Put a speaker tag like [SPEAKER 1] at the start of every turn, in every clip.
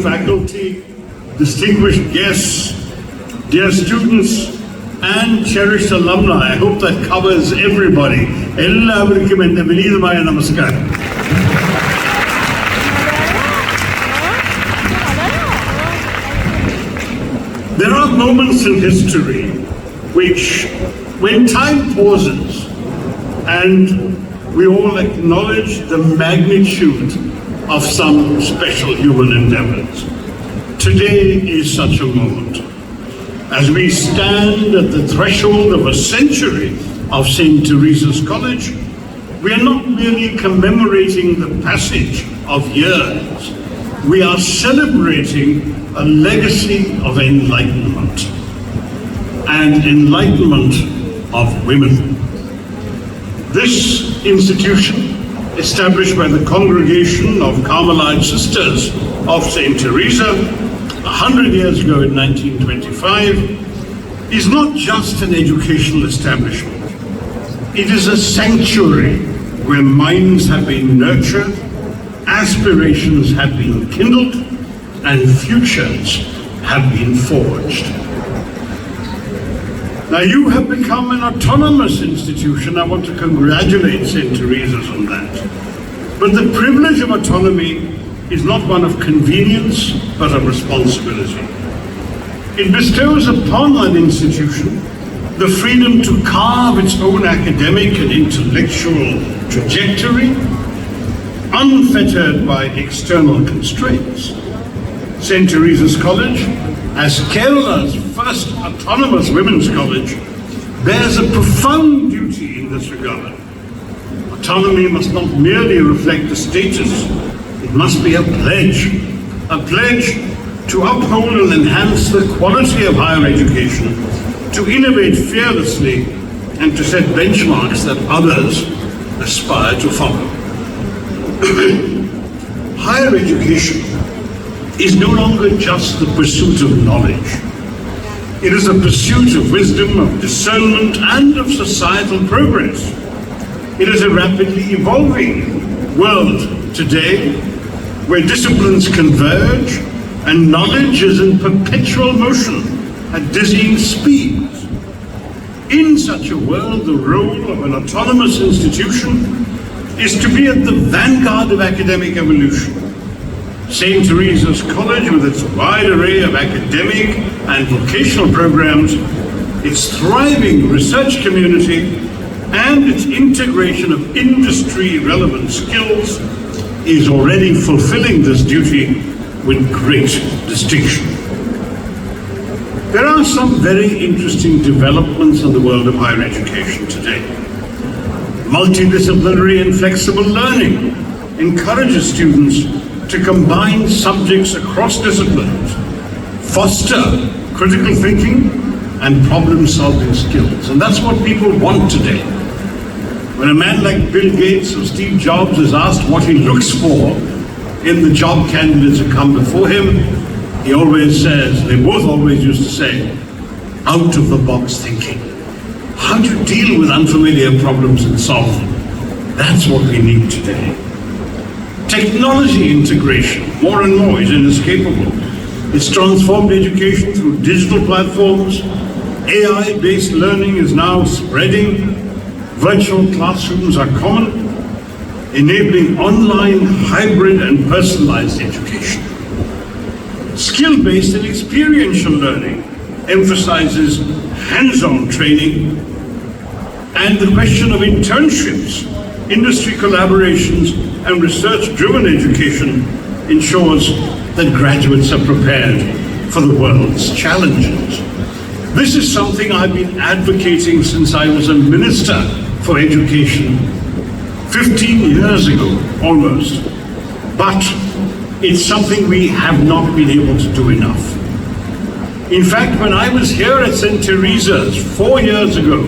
[SPEAKER 1] Faculty, distinguished guests, dear students, and cherished alumni. I hope that covers everybody. എല്ലാവർക്കും എൻ്റെ വിനീതമായ നമസ്കാരം. There are moments in history which, when time pauses and we all acknowledge the magnitude of some special human endeavors. Today is such a moment. As we stand at the threshold of a century of St. Teresa's College, we are not merely commemorating the passage of years, we are celebrating a legacy of enlightenment and enlightenment of women. This institution, established by the Congregation of Carmelite Sisters of St. Teresa 100 years ago in 1925, is not just an educational establishment. It is a sanctuary where minds have been nurtured, aspirations have been kindled, and futures have been forged. Now, you have become an autonomous institution. I want to congratulate St. Teresa's on that. But the privilege of autonomy is not one of convenience, but of responsibility. It bestows upon an institution the freedom to carve its own academic and intellectual trajectory, unfettered by external constraints. St. Teresa's College, as Kerala's first autonomous women's college, bears a profound duty in this regard. Autonomy must not merely reflect the status, it must be a pledge to uphold and enhance the quality of higher education, to innovate fearlessly, and to set benchmarks that others aspire to follow. Higher education is no longer just the pursuit of knowledge. It is a pursuit of wisdom, of discernment, and of societal progress. It is a rapidly evolving world today where disciplines converge and knowledge is in perpetual motion at dizzying speeds. In such a world, the role of an autonomous institution is to be at the vanguard of academic evolution. St. Teresa's College, with its wide array of academic and vocational programs, its thriving research community, and its integration of industry-relevant skills, is already fulfilling this duty with great distinction. There are some very interesting developments in the world of higher education today. Multidisciplinary and flexible learning encourages students to combine subjects across disciplines, foster critical thinking and problem-solving skills. And that's what people want today. When a man like Bill Gates or Steve Jobs is asked what he looks for in the job candidates who come before him, he always says, they both always used to say, out-of-the-box thinking. How do you deal with unfamiliar problems and solve them? That's what we need today. Technology integration, more and more, is inescapable. It's transformed education through digital platforms. AI-based learning is now spreading. Virtual classrooms are common, enabling online, hybrid, and personalized education. Skill-based and experiential learning emphasizes hands-on training, and the question of internships, industry collaborations, and research-driven education ensures that graduates are prepared for the world's challenges. This is something I've been advocating since I was a minister for education 15 years ago, almost. But it's something we have not been able to do enough. In fact, when I was here at St. Teresa's 4 years ago,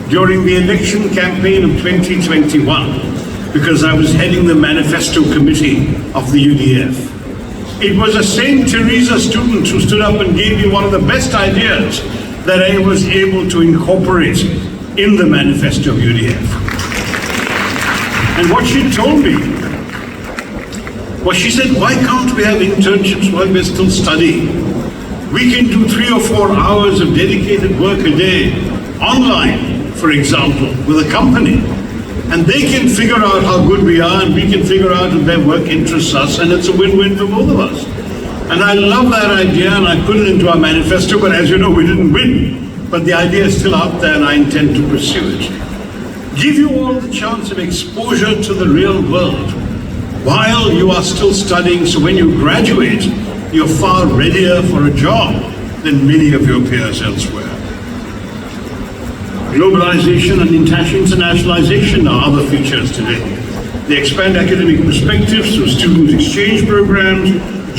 [SPEAKER 1] during the election campaign of 2021, because I was heading the manifesto committee of the UDF, it was a St. Teresa student who stood up and gave me one of the best ideas that I was able to incorporate in the manifesto of UDF. And what she told me Well, she said, why can't we have internships while we're still studying? We can do 3 or 4 hours of dedicated work a day online, for example, with a company. And they can figure out how good we are, and we can figure out if their work interests us, and it's a win-win for both of us. And I love that idea, and I put it into our manifesto, but as you know, we didn't win. But the idea is still out there, and I intend to pursue it. Give you all the chance of exposure to the real world while you are still studying, so when you graduate, you're far readier for a job than many of your peers elsewhere. Globalization and internationalization are other features today. They expand academic perspectives through student exchange programs,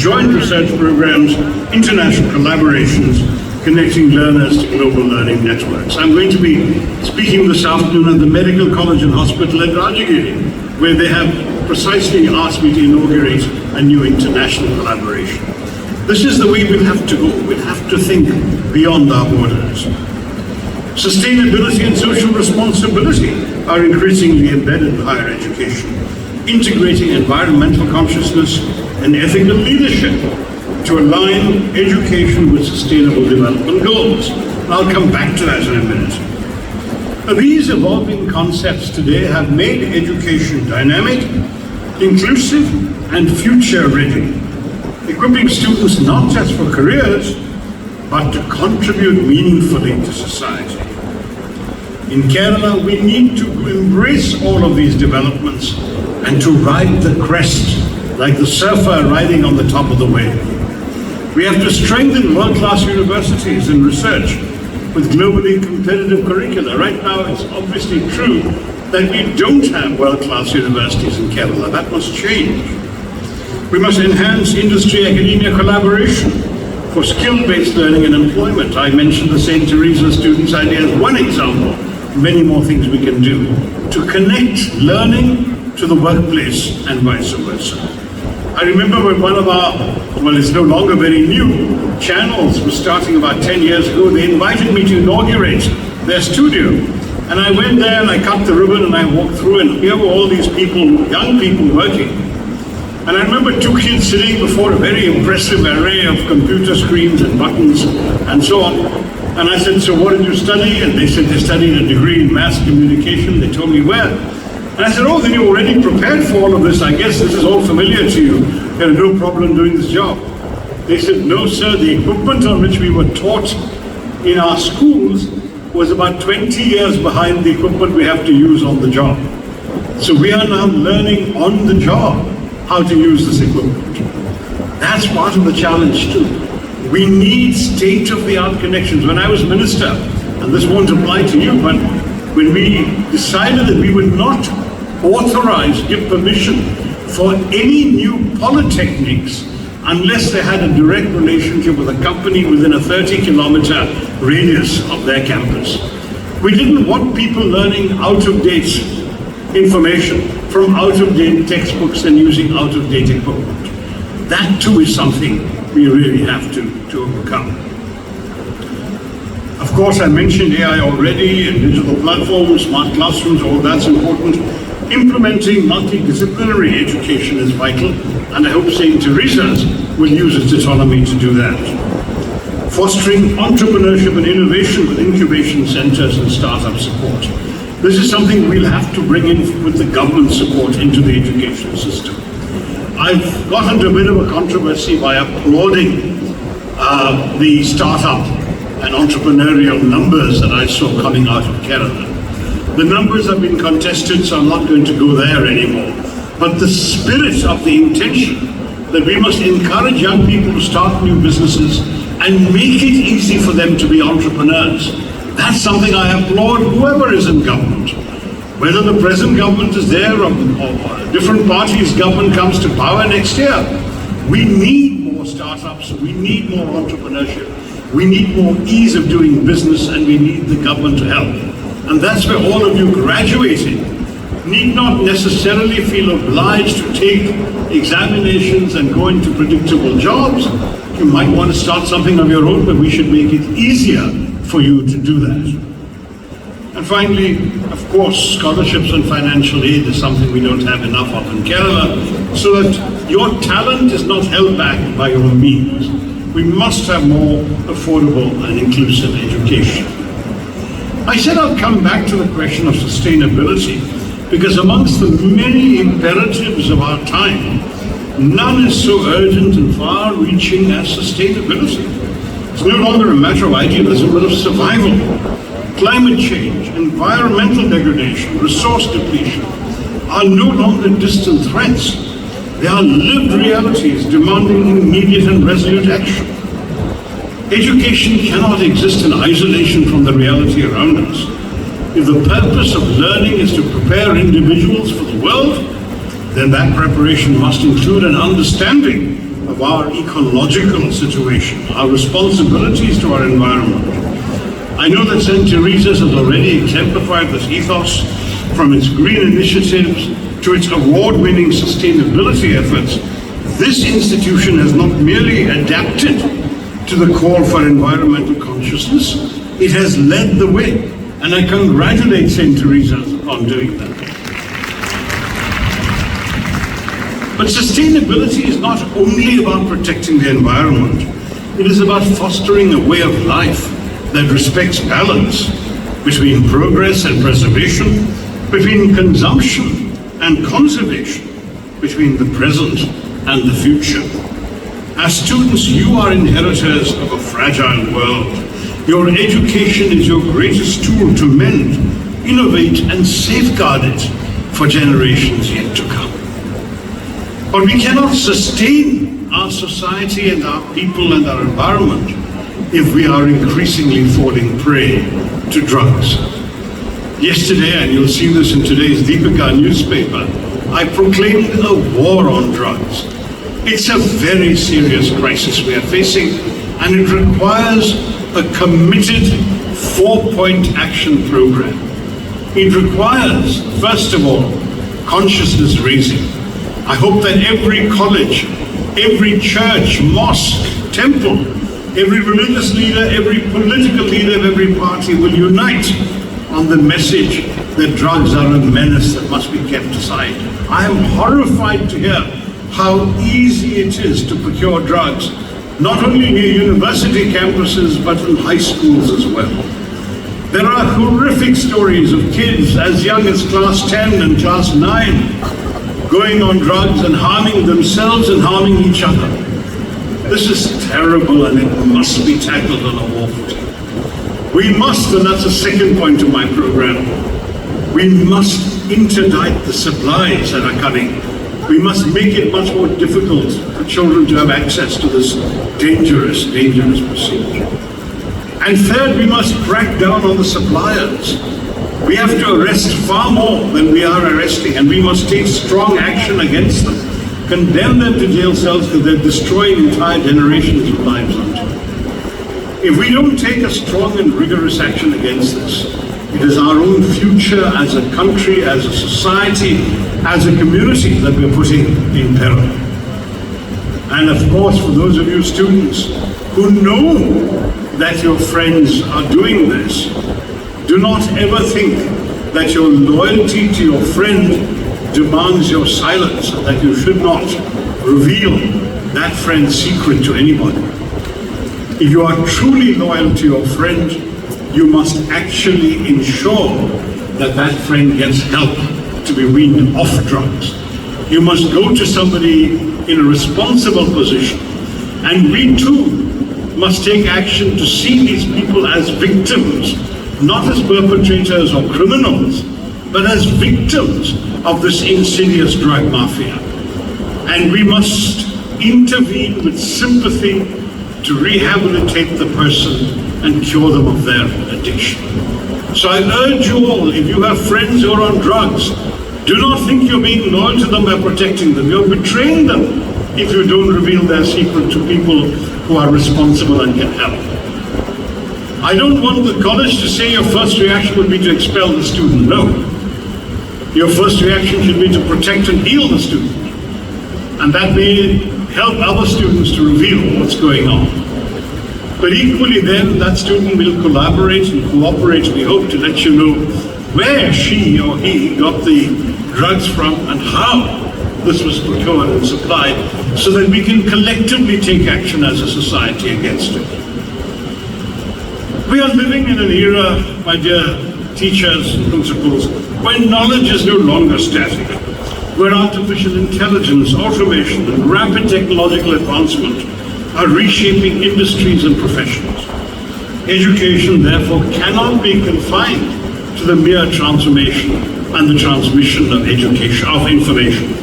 [SPEAKER 1] joint research programs, international collaborations, connecting learners to global learning networks. I'm going to be speaking this afternoon at the Medical College and Hospital at Rajagiri, where they have precisely asked me to inaugurate a new international collaboration. This is the way we'll have to go. We'll have to think beyond our borders. Sustainability and social responsibility are increasingly embedded in higher education, integrating environmental consciousness and ethical leadership to align education with sustainable development goals. And I'll come back to that in a minute. Now, these evolving concepts today have made education dynamic, inclusive, and future-ready, equipping students not just for careers, but to contribute meaningfully to society. In Kerala, we need to embrace all of these developments and to ride the crest like the surfer riding on the top of the wave. We have to strengthen world-class universities and research with globally competitive curricula. Right now, it's obviously true that we don't have world-class universities in Kerala. That must change. We must enhance industry-academia collaboration for skill-based learning and employment. I mentioned the St. Teresa students' idea as one example. Many more things we can do to connect learning to the workplace and vice versa. I remember when one of our, well, it's no longer very new, channels was starting about 10 years ago. They invited me to inaugurate their studio. And I went there and I cut the ribbon and I walked through, and here were all these people, young people working. And I remember 2 kids sitting before a very impressive array of computer screens and buttons and so on. And I said, so what did you study? And they said they studied a degree in mass communication. They told me where. And I said, oh, then you're already prepared for all of this. I guess this is all familiar to you. You have no problem doing this job. They said, no, sir, the equipment on which we were taught in our schools was about 20 years behind the equipment we have to use on the job. So we are now learning on the job how to use this equipment. That's part of the challenge too. We need state-of-the-art connections. When I was minister, and this won't apply to you, but when we decided that we would not authorize, give permission for any new polytechnics unless they had a direct relationship with a company within a 30-kilometer radius of their campus. We didn't want people learning out-of-date information from out-of-date textbooks and using out-of-date equipment. That too is something we really have to overcome. Of course, I mentioned AI already, and digital platforms, smart classrooms, all that's important. Implementing multidisciplinary education is vital, and I hope St. Teresa's will use its autonomy to do that. Fostering entrepreneurship and innovation with incubation centers and startup support. This is something we'll have to bring in with the government support into the education system. I've got into a bit of a controversy by applauding the startup and entrepreneurial numbers that I saw coming out of Kerala. The numbers have been contested, so I'm not going to go there anymore. But the spirit of the intention that we must encourage young people to start new businesses and make it easy for them to be entrepreneurs. That's something I applaud whoever is in government. Whether the present government is there or a different party's government comes to power next year, we need more startups, we need more entrepreneurship, we need more ease of doing business, and we need the government to help. And that's where all of you graduating need not necessarily feel obliged to take examinations and go into predictable jobs. You might want to start something of your own, but we should make it easier for you to do that. And finally, of course, scholarships and financial aid is something we don't have enough of in Kerala, so that Your talent is not held back by your means. We must have more affordable and inclusive education. I said I'll come back to the question of sustainability because amongst the many imperatives of our time, none is so urgent and far-reaching as sustainability. It's no longer a matter of idealism, but of survival. Climate change, environmental degradation, resource depletion are no longer distant threats. They are lived realities demanding immediate and resolute action. Education cannot exist in isolation from the reality around us. If the purpose of learning is to prepare individuals for the world, then that preparation must include an understanding of our ecological situation, our responsibilities to our environment. I know that St. Teresa's has already exemplified this ethos from its green initiatives to its award-winning sustainability efforts. This institution has not merely adapted to the call for environmental consciousness, it has led the way, and I congratulate St. Teresa's on doing that. But sustainability is not only about protecting the environment, it is about fostering a way of life that respects balance between progress and preservation, between consumption and conservation, between the present and the future. As students, you are inheritors of a fragile world. Your education is your greatest tool to mend, innovate, and safeguard it for generations yet to come. But we cannot sustain our society and our people and our environment if we are increasingly falling prey to drugs. Yesterday, and you'll see this in today's Deepika newspaper, I proclaimed a war on drugs. It's a very serious crisis we are facing, and it requires a committed 4-point action program. It requires, first of all, consciousness raising. I hope that every college, every church, mosque, temple, every religious leader, every political leader of every party will unite on the message that drugs are a menace that must be kept aside. I am horrified to hear how easy it is to procure drugs, not only near university campuses, but in high schools as well. There are horrific stories of kids as young as class 10 and class 9 going on drugs and harming themselves and harming each other. This is terrible and it must be tackled on a war footing. We must, and that's the second point of my program, we must interdict the supplies that are coming. We must make it much more difficult for children to have access to this dangerous procedure. And third, we must crack down on the suppliers. We have to arrest far more than we are arresting, and we must take strong action against them, condemn them to jail cells because they're destroying entire generations of lives onto it. If we don't take a strong and rigorous action against this, it is our own future as a country, as a society, as a community that we're putting in peril. And of course, for those of you students who know that your friends are doing this, do not ever think that your loyalty to your friend demands your silence, and that you should not reveal that friend's secret to anybody. If you are truly loyal to your friend, you must actually ensure that that friend gets help to be weaned off drugs. You must go to somebody in a responsible position, and we too must take action to see these people as victims, not as perpetrators or criminals, but as victims of this insidious drug mafia. And we must intervene with sympathy to rehabilitate the person and cure them of their addiction. So I urge you all, if you have friends who are on drugs, do not think you're being loyal to them by protecting them. You're betraying them if you don't reveal their secret to people who are responsible and can help. I don't want the college to say your first reaction would be to expel the student. No. Your first reaction should be to protect and heal the student. And that may help other students to reveal what's going on. But equally then, that student will collaborate and cooperate, we hope, to let you know where she or he got the drugs from and how this was procured and supplied, so that we can collectively take action as a society against it. We are living in an era, my dear teachers and principals, where knowledge is no longer static, where artificial intelligence, automation, and rapid technological advancement are reshaping industries and professions. Education, therefore, cannot be confined to the mere transformation and the transmission of information.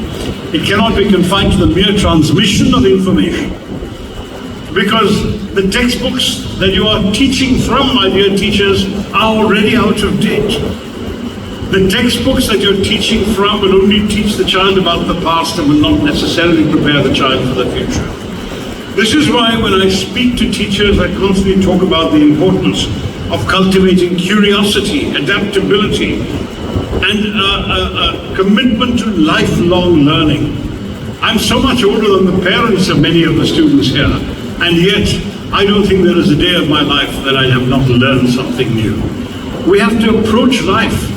[SPEAKER 1] It cannot be confined to the mere transmission of information, because the textbooks that you are teaching from, my dear teachers, are already out of date. The textbooks that you're teaching from will only teach the child about the past and will not necessarily prepare the child for the future. This is why when I speak to teachers, I constantly talk about the importance of cultivating curiosity, adaptability, and a commitment to lifelong learning. I'm so much older than the parents of many of the students here, and yet I don't think there is a day of my life that I have not learned something new. We have to approach life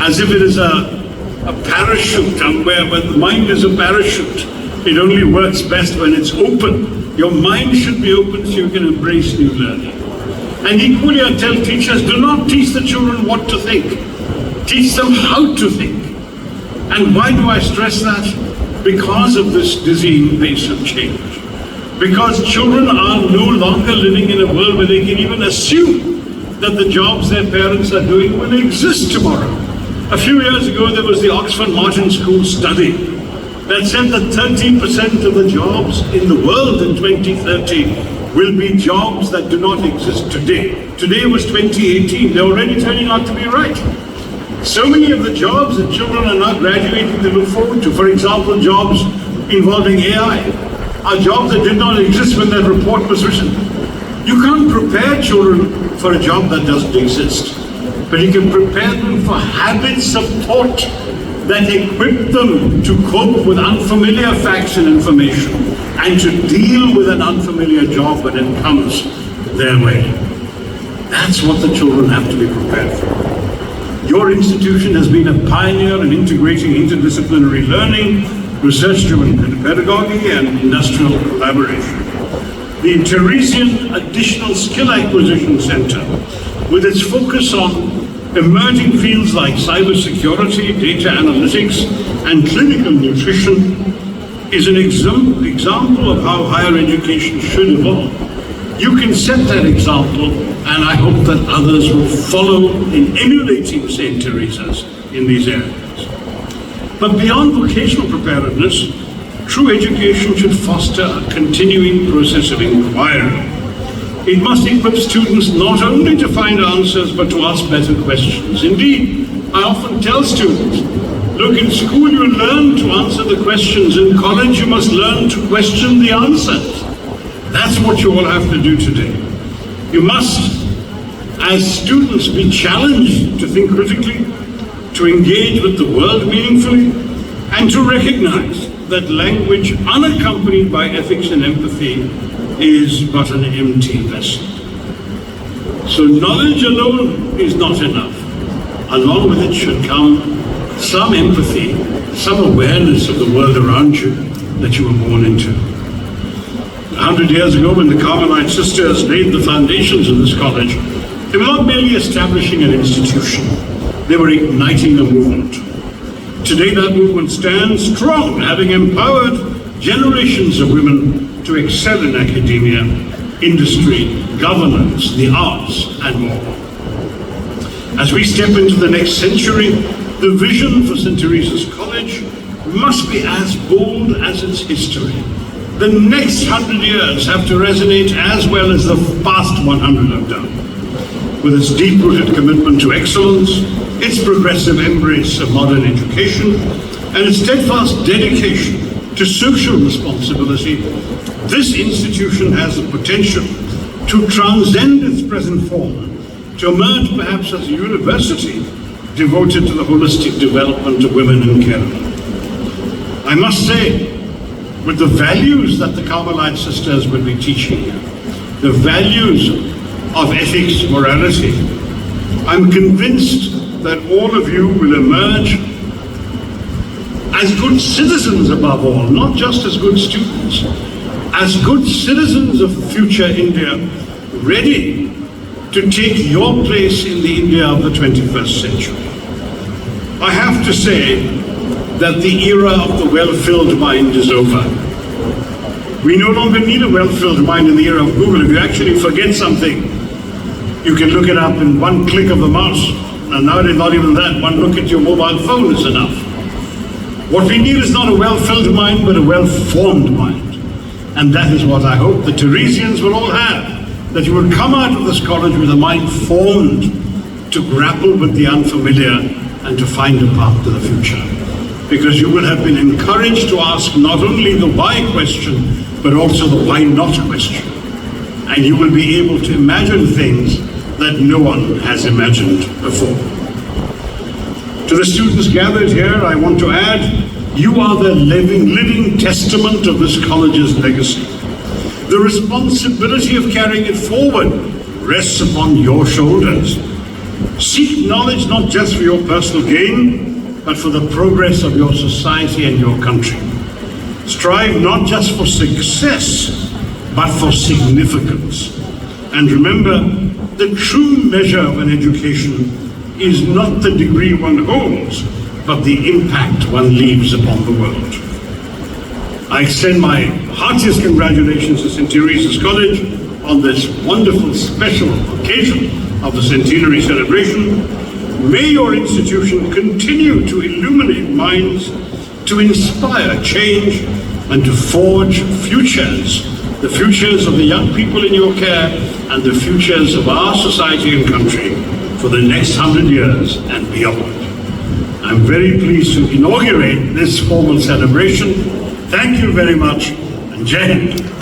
[SPEAKER 1] as if it is a parachute, where when the mind is a parachute, it only works best when it's open. Your mind should be open so you can embrace new learning. And equally, I tell teachers, do not teach the children what to think. Teach them how to think. And why do I stress that? Because of this dizzying pace of change. Because children are no longer living in a world where they can even assume that the jobs their parents are doing will exist tomorrow. A few years ago, there was the Oxford Martin School study that said that 30% of the jobs in the world in 2030 will be jobs that do not exist today. Today was 2018. They're already turning out to be right. So many of the jobs that children are now graduating to look forward to, for example, jobs involving AI, are jobs that did not exist when that report was written. You can't prepare children for a job that doesn't exist, but you can prepare them for habits of thought that equip them to cope with unfamiliar facts and information and to deal with an unfamiliar job when it comes their way. That's what the children have to be prepared for. Your institution has been a pioneer in integrating interdisciplinary learning, research-driven pedagogy, and industrial collaboration. The Teresian Additional Skill Acquisition Center, with its focus on emerging fields like cybersecurity, data analytics, and clinical nutrition, is an example of how higher education should evolve. You can set that example, and I hope that others will follow in emulating St. Teresa's in these areas. But beyond vocational preparedness, true education should foster a continuing process of inquiry. It must equip students not only to find answers, but to ask better questions. Indeed, I often tell students, look, in school you learn to answer the questions. In college you must learn to question the answers. That's what you all have to do today. You must, as students, be challenged to think critically, to engage with the world meaningfully, and to recognize that language unaccompanied by ethics and empathy is but an empty vessel. So knowledge alone is not enough. Along with it should come some empathy, some awareness of the world around you that you were born into. 100 years ago, when the Carmelite sisters laid the foundations of this college, they were not merely establishing an institution, they were igniting a movement. Today that movement stands strong, having empowered generations of women to excel in academia, industry, governance, the arts, and more. As we step into the next century, the vision for St. Teresa's College must be as bold as its history. The next 100 years have to resonate as well as the past 100 have done. With its deep-rooted commitment to excellence, its progressive embrace of modern education, and its steadfast dedication to social responsibility, this institution has the potential to transcend its present form, to emerge perhaps as a university devoted to the holistic development of women in Kerala. I must say, with the values that the Carmelite sisters will be teaching, the values of ethics, morality, I'm convinced that all of you will emerge as good citizens above all, not just as good students, as good citizens of future India, ready to take your place in the India of the 21st century. I have to say that the era of the well-filled mind is over. We no longer need a well-filled mind in the era of Google. If you actually forget something, you can look it up in one click of the mouse. And nowadays, not even that, one look at your mobile phone is enough. What we need is not a well-filled mind, but a well-formed mind. And that is what I hope the Theresians will all have, that you will come out of this college with a mind formed to grapple with the unfamiliar and to find a path to the future. Because you will have been encouraged to ask not only the why question, but also the why not question. And you will be able to imagine things that no one has imagined before. To the students gathered here, I want to add, you are the living testament of this college's legacy. The responsibility of carrying it forward rests upon your shoulders. Seek knowledge not just for your personal gain, but for the progress of your society and your country. Strive not just for success, but for significance. And remember, the true measure of an education is not the degree one holds, but the impact one leaves upon the world. I extend my heartiest congratulations to St. Teresa's College on this wonderful special occasion of the centenary celebration. May your institution continue to illuminate minds, to inspire change, and to forge futures, the futures of the young people in your care and the futures of our society and country for the next 100 years and beyond. I'm very pleased to inaugurate this formal celebration. Thank you very much, and Jai Hind.